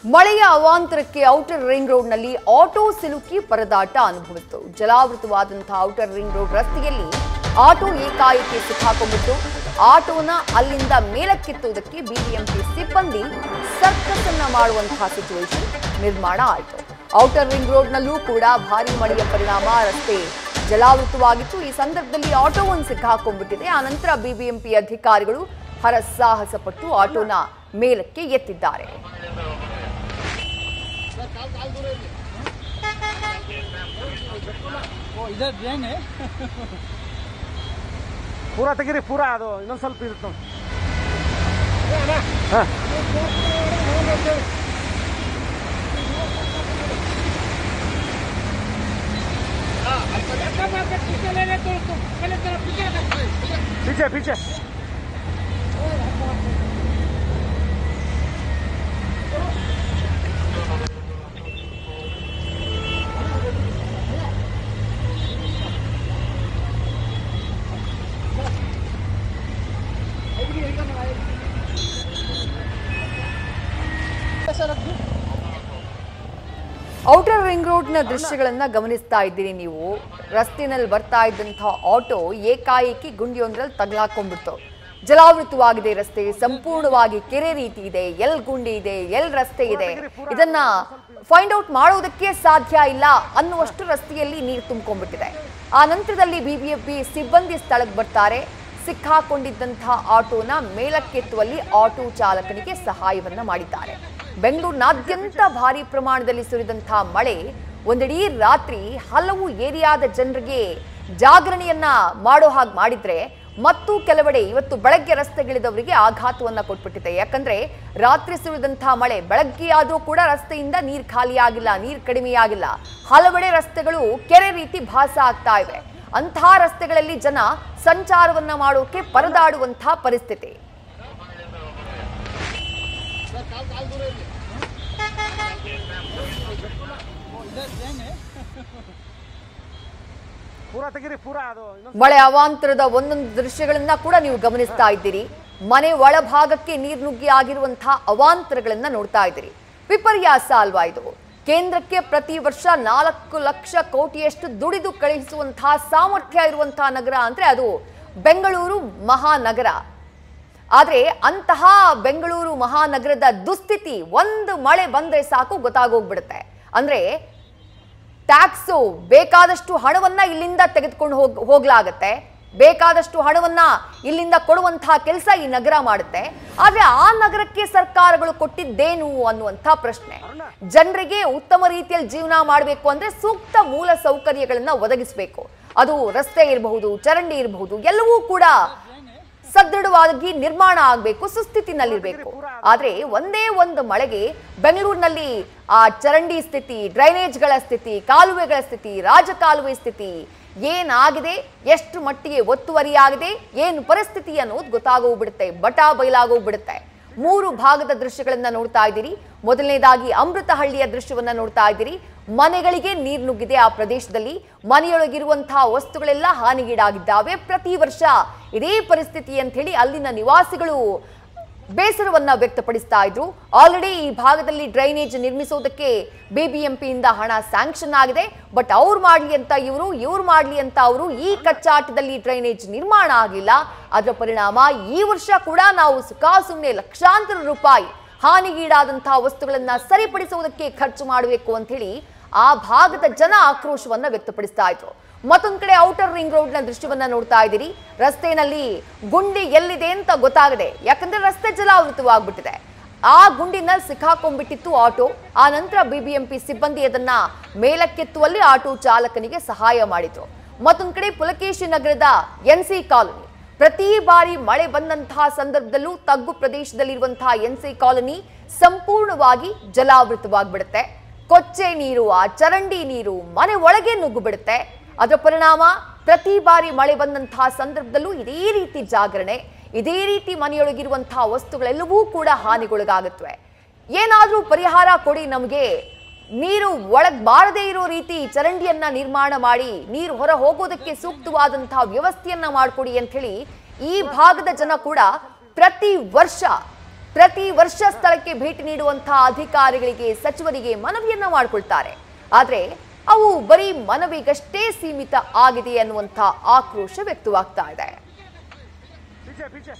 ಮಳೆಯ ಅವಾಂತರಕ್ಕೆ outer ring ರೋಡ್ನಲ್ಲಿ auto ಸಿಲುಕಿ ಪರದಾಟ ಅನುಭವಿಸಿತು. ಜಲಾವೃತವಾದಂತಹ ಔಟರ್ ರಿಂಗ್ ರೋಡ್ ರಸ್ತೆಯಲ್ಲಿ ಆಟೋ ಏಕಾಏಕಿ ಸಿಕ್ಕಾಕೊಂಡಿತ್ತು. ಆಟೋನ ಅಲ್ಲಿಂದ ಮೇಲಕ್ಕೆತ್ತುವುದಕ್ಕೆ ಬಿಬಿಎಂಪಿ ಸಿಬ್ಬಂದಿ ಸರ್ಕಸ್ ಅನ್ನ ಮಾಡುವಂತಹ ಸಿಚುವೇಶನ್ ನಿರ್ಮಾಣ ಆಯಿತು. ಔಟರ್ ರಿಂಗ್ ರೋಡ್ನಲ್ಲೂ ಕೂಡ ಭಾರೀ ಮಳೆಯ ಪರಿಣಾಮ ರಸ್ತೆ ಜಲಾವೃತವಾಗಿತ್ತು. ಈ ಸಂದರ್ಭದಲ್ಲಿ ಆಟೋವನ್ನು ಸಿಕ್ಕಾಕೊಂಡ್ಬಿಟ್ಟಿದೆ. ಆನಂತರ ಬಿಬಿಎಂಪಿ ಅಧಿಕಾರಿಗಳು ಹರಸಾಹಸ ಪಟ್ಟು ಆಟೋನ ಮೇಲಕ್ಕೆ ಎತ್ತಿದ್ದಾರೆ. इधर ड्रेन है पूरा ತೆಗಿರಿ पूरा ಅದು ಇನ್ನೊಂದು ಸ್ವಲ್ಪ ಇರುತ್ತೆ पीछे पीछे ಔಟರ್ ರಿಂಗ್ ರೋಡ್ನ ದೃಶ್ಯಗಳನ್ನ ಗಮನಿಸ್ತಾ ಇದ್ದೀರಿ ನೀವು. ರಸ್ತೆನಲ್ಲಿ ಬರ್ತಾ ಇದ್ದಂತಹ ಆಟೋ ಏಕಾಏಕಿ ಗುಂಡಿಯೊಂದರಲ್ಲಿ ತಗಲಾಕೊಂಡ್ಬಿಡ್ತು. ಜಲಾವೃತವಾಗಿದೆ ರಸ್ತೆ, ಸಂಪೂರ್ಣವಾಗಿ ಕೆರೆ ರೀತಿ ಇದೆ. ಎಲ್ ಗುಂಡಿ ಇದೆ, ಎಲ್ ರಸ್ತೆ ಇದೆ, ಇದನ್ನ ಫೈಂಡ್ ಔಟ್ ಮಾಡೋದಕ್ಕೆ ಸಾಧ್ಯ ಇಲ್ಲ ಅನ್ನುವಷ್ಟು ರಸ್ತೆಯಲ್ಲಿ ನೀರು ತುಂಬಿಕೊಂಡ್ಬಿಟ್ಟಿದೆ. ಆ ನಂತರದಲ್ಲಿ ಬಿಬಿಎಂಪಿ ಸಿಬ್ಬಂದಿ ಸ್ಥಳಕ್ಕೆ ಬರ್ತಾರೆ. ಸಿಕ್ಕಾಕೊಂಡಿದ್ದಂತಹ ಆಟೋನ ಮೇಲಕ್ಕೆತ್ತುವಲ್ಲಿ ಆಟೋ ಚಾಲಕನಿಗೆ ಸಹಾಯವನ್ನ ಮಾಡಿದ್ದಾರೆ. ಬೆಂಗಳೂರಿನಾದ್ಯಂತ ಭಾರಿ ಪ್ರಮಾಣದಲ್ಲಿ ಸುರಿದಂತಹ ಮಳೆ ಒಂದೆಡೀ ರಾತ್ರಿ ಹಲವು ಏರಿಯಾದ ಜನರಿಗೆ ಜಾಗರಣೆಯನ್ನ ಮಾಡೋ ಹಾಗೆ ಮಾಡಿದ್ರೆ ಮತ್ತು ಕೆಲವೆಡೆ ಇವತ್ತು ಬೆಳಗ್ಗೆ ರಸ್ತೆಗಿಳಿದವರಿಗೆ ಆಘಾತವನ್ನ ಕೊಟ್ಬಿಟ್ಟಿದೆ. ಯಾಕಂದ್ರೆ ರಾತ್ರಿ ಸುರಿದಂತಹ ಮಳೆ ಬೆಳಗ್ಗೆ ಆದರೂ ಕೂಡ ರಸ್ತೆಯಿಂದ ನೀರು ಖಾಲಿಯಾಗಿಲ್ಲ, ನೀರು ಕಡಿಮೆಯಾಗಿಲ್ಲ. ಹಲವೆಡೆ ರಸ್ತೆಗಳು ಕೆರೆ ರೀತಿ ಭಾಸ ಆಗ್ತಾ ಇವೆ. ಅಂತಹ ರಸ್ತೆಗಳಲ್ಲಿ ಜನ ಸಂಚಾರವನ್ನ ಮಾಡೋಕೆ ಪರದಾಡುವಂತಹ ಪರಿಸ್ಥಿತಿ. ಮಳೆ ಅವಾಂತರದ ಒಂದೊಂದು ದೃಶ್ಯಗಳನ್ನ ಕೂಡ ನೀವು ಗಮನಿಸ್ತಾ ಇದ್ದೀರಿ. ಮನೆ ಒಳಭಾಗಕ್ಕೆ ನೀರು ನುಗ್ಗಿ ಆಗಿರುವಂತಹ ಅವಾಂತರಗಳನ್ನ ನೋಡ್ತಾ ಇದ್ದೀರಿ. ವಿಪರ್ಯಾಸ ಅಲ್ವಾ ಇದು? ಕೇಂದ್ರಕ್ಕೆ ಪ್ರತಿ ವರ್ಷ 4 ಲಕ್ಷ ಕೋಟಿಯಷ್ಟು ದುಡಿದು ಕಳುಹಿಸುವಂತಹ ಸಾಮರ್ಥ್ಯ ಇರುವಂತಹ ನಗರ ಅಂದ್ರೆ ಅದು ಬೆಂಗಳೂರು ಮಹಾನಗರ. ಆದ್ರೆ ಅಂತಹ ಬೆಂಗಳೂರು ಮಹಾನಗರದ ದುಸ್ಥಿತಿ ಒಂದು ಮಳೆ ಬಂದ್ರೆ ಸಾಕು ಗೊತ್ತಾಗೋಗ್ಬಿಡುತ್ತೆ. ಅಂದ್ರೆ ಟ್ಯಾಕ್ಸು ಬೇಕಾದಷ್ಟು ಹಣವನ್ನ ಇಲ್ಲಿಂದ ತೆಗೆದುಕೊಂಡು ಹೋಗ್ಲಾಗತ್ತೆ, ಬೇಕಾದಷ್ಟು ಹಣವನ್ನ ಇಲ್ಲಿಂದ ಕೊಡುವಂತಹ ಕೆಲಸ ಈ ನಗರ ಮಾಡುತ್ತೆ. ಆದ್ರೆ ಆ ನಗರಕ್ಕೆ ಸರ್ಕಾರಗಳು ಕೊಟ್ಟಿದ್ದೇನು ಅನ್ನುವಂಥ ಪ್ರಶ್ನೆ. ಜನರಿಗೆ ಉತ್ತಮ ರೀತಿಯಲ್ಲಿ ಜೀವನ ಮಾಡಬೇಕು ಅಂದ್ರೆ ಸೂಕ್ತ ಮೂಲ ಸೌಕರ್ಯಗಳನ್ನ ಒದಗಿಸಬೇಕು. ಅದು ರಸ್ತೆ ಇರಬಹುದು, ಚರಂಡಿ ಇರಬಹುದು, ಎಲ್ಲವೂ ಕೂಡ ಸದೃಢವಾಗಿ ನಿರ್ಮಾಣ ಆಗಬೇಕು, ಸುಸ್ಥಿತಿನಲ್ಲಿರಬೇಕು. ಆದ್ರೆ ಒಂದೇ ಒಂದು ಮಳೆಗೆ ಬೆಂಗಳೂರಿನಲ್ಲಿ ಆ ಚರಂಡಿ ಸ್ಥಿತಿ, ಡ್ರೈನೇಜ್ಗಳ ಸ್ಥಿತಿ, ಕಾಲುವೆಗಳ ಸ್ಥಿತಿ, ರಾಜಕಾಲುವೆ ಸ್ಥಿತಿ ಏನಾಗಿದೆ, ಎಷ್ಟು ಮಟ್ಟಿಗೆ ಒತ್ತುವರಿಯಾಗಿದೆ, ಏನು ಪರಿಸ್ಥಿತಿ ಅನ್ನೋದು ಗೊತ್ತಾಗೋಗ್ಬಿಡುತ್ತೆ, ಬಟಾ ಬಯಲಾಗೋಗ್ಬಿಡುತ್ತೆ. 3 ಭಾಗದ ದೃಶ್ಯಗಳನ್ನ ನೋಡ್ತಾ ಇದ್ದೀರಿ. ಮೊದಲನೇದಾಗಿ ಅಮೃತಹಳ್ಳಿಯ ದೃಶ್ಯವನ್ನ ನೋಡ್ತಾ ಇದ್ದೀರಿ. ಮನೆಗಳಿಗೆ ನೀರು ನುಗ್ಗಿದೆ. ಆ ಪ್ರದೇಶದಲ್ಲಿ ಮನೆಯೊಳಗಿರುವಂತಹ ವಸ್ತುಗಳೆಲ್ಲ ಹಾನಿಗೀಡಾಗಿದ್ದಾವೆ. ಪ್ರತಿ ವರ್ಷ ಇದೇ ಪರಿಸ್ಥಿತಿ ಅಂತ ಹೇಳಿ ಅಲ್ಲಿನ ನಿವಾಸಿಗಳು ಬೇಸರವನ್ನ ವ್ಯಕ್ತಪಡಿಸ್ತಾ ಇದ್ರು. ಆಲ್ರೆಡಿ ಈ ಭಾಗದಲ್ಲಿ ಡ್ರೈನೇಜ್ ನಿರ್ಮಿಸೋದಕ್ಕೆ ಬಿಬಿಎಂಪಿಯಿಂದ ಹಣ ಸ್ಯಾಂಕ್ಷನ್ ಆಗಿದೆ. ಬಟ್ ಅವ್ರು ಮಾಡ್ಲಿ ಅಂತ ಇವ್ರು ಮಾಡ್ಲಿ ಅಂತ ಅವರು ಈ ಕಚ್ಚಾಟದಲ್ಲಿ ಡ್ರೈನೇಜ್ ನಿರ್ಮಾಣ ಆಗಲಿಲ್ಲ. ಅದರ ಪರಿಣಾಮ ಈ ವರ್ಷ ಕೂಡ ನಾವು ಸುಮ್ಮನೆ ಲಕ್ಷಾಂತರ ರೂಪಾಯಿ ಹಾನಿಗೀಡಾದಂತಹ ವಸ್ತುಗಳನ್ನ ಸರಿಪಡಿಸುವುದಕ್ಕೆ ಖರ್ಚು ಮಾಡಬೇಕು ಅಂತ ಹೇಳಿ ಆ ಭಾಗದ ಜನ ಆಕ್ರೋಶವನ್ನ ವ್ಯಕ್ತಪಡಿಸ್ತಾ ಇದ್ರು. ಮತ್ತೊಂದ್ ಕಡೆ ಔಟರ್ ರಿಂಗ್ ರೋಡ್ ನ ದೃಶ್ಯವನ್ನ ನೋಡ್ತಾ ಇದ್ದೀರಿ. ರಸ್ತೆಯಲ್ಲಿ ಗುಂಡಿ ಎಲ್ಲಿದೆ ಅಂತ ಗೊತ್ತಾಗದೆ, ಯಾಕಂದ್ರೆ ರಸ್ತೆ ಜಲಾವೃತವಾಗ್ಬಿಟ್ಟಿದೆ. ಆ ಗುಂಡಿನಲ್ಲಿ ಸಿಕ್ಕಾಕೊಂಡ್ಬಿಟ್ಟಿತ್ತು ಆಟೋ. ಆ ನಂತರ ಬಿಬಿಎಂಪಿ ಸಿಬ್ಬಂದಿ ಅದನ್ನ ಮೇಲಕ್ಕೆತ್ತುವಲ್ಲಿ ಆಟೋ ಚಾಲಕನಿಗೆ ಸಹಾಯ ಮಾಡಿದ್ರು. ಮತ್ತೊಂದ್ ಕಡೆ ಪುಲಕೇಶಿ ನಗರದ NC ಕಾಲೋನಿ, ಪ್ರತಿ ಬಾರಿ ಮಳೆ ಬಂದಂತಹ ಸಂದರ್ಭದಲ್ಲೂ ತಗ್ಗು ಪ್ರದೇಶದಲ್ಲಿರುವಂತಹ NC ಕಾಲೋನಿ ಸಂಪೂರ್ಣವಾಗಿ ಜಲಾವೃತವಾಗ್ಬಿಡುತ್ತೆ. ಕೊಚ್ಚೆ ನೀರು, ಆ ಚರಂಡಿ ನೀರು ಮನೆ ಒಳಗೆ ನುಗ್ಗು ಬಿಡುತ್ತೆ. ಅದರ ಪರಿಣಾಮ ಪ್ರತಿ ಬಾರಿ ಮಳೆ ಬಂದಂತಹ ಸಂದರ್ಭದಲ್ಲೂ ಇದೇ ರೀತಿ ಜಾಗರಣೆ, ಇದೇ ರೀತಿ ಮನೆಯೊಳಗಿರುವಂತಹ ವಸ್ತುಗಳೆಲ್ಲವೂ ಕೂಡ ಹಾನಿಗೊಳಗಾಗುತ್ತವೆ. ಏನಾದರೂ ಪರಿಹಾರ ಕೊಡಿ, ನಮಗೆ ನೀರು ಒಳಗ್ ಬಾರದೇ ಇರೋ ರೀತಿ ಚರಂಡಿಯನ್ನ ನಿರ್ಮಾಣ ಮಾಡಿ ನೀರು ಹೊರ ಹೋಗೋದಕ್ಕೆ ಸೂಕ್ತವಾದಂತಹ ವ್ಯವಸ್ಥೆಯನ್ನ ಮಾಡಿಕೊಡಿ ಅಂತ ಹೇಳಿ ಈ ಭಾಗದ ಜನ ಕೂಡ ಪ್ರತಿ ವರ್ಷ ಪ್ರತಿ ವರ್ಷ ಸ್ಥಳಕ್ಕೆ ಭೇಟಿ ನೀಡುವಂತಹ ಅಧಿಕಾರಿಗಳಿಗೆ ಸಚಿವರಿಗೆ ಮನವಿಯನ್ನ ಮಾಡಿಕೊಳ್ತಾರೆ. ಆದ್ರೆ ಅವು ಬರೀ ಮನವಿಗಷ್ಟೇ ಸೀಮಿತ ಆಗಿದೆ ಅನ್ನುವಂಥ ಆಕ್ರೋಶ ವ್ಯಕ್ತವಾಗ್ತಾ ಇದೆ. पीछे पीछे